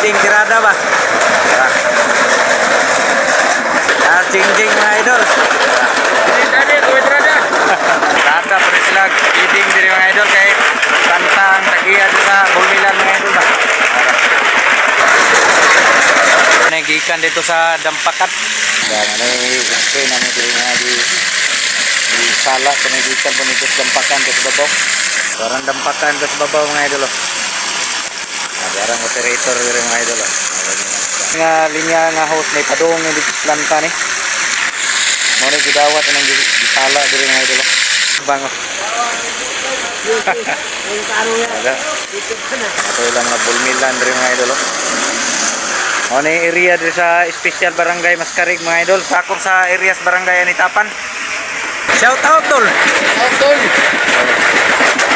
Feeding tirada ba? Jing-jing mga idol. Tirada pa rin sila. Feeding din mga idol. Kahit kanta ang tagiya sa Bulmilan mga idol ba? Nagikan dito sa Dampakat. Dan spray namin dito nga di sala panagikan po nito sa Dampakan sa babaw. Parang Dampakan sa babaw mga idol. Parang operator dito mga idol. Nga linya nga host may padung dito sa planta ni. Mo ni gidawat nang sala dito mga idol. Bango. Ada. Ito lang na Bulmilan dito mga idol. O na yung area dito sa special barangay Mascarig mga idol. Sakop sa areas barangay Anitapan. Shout out tol. Shout out.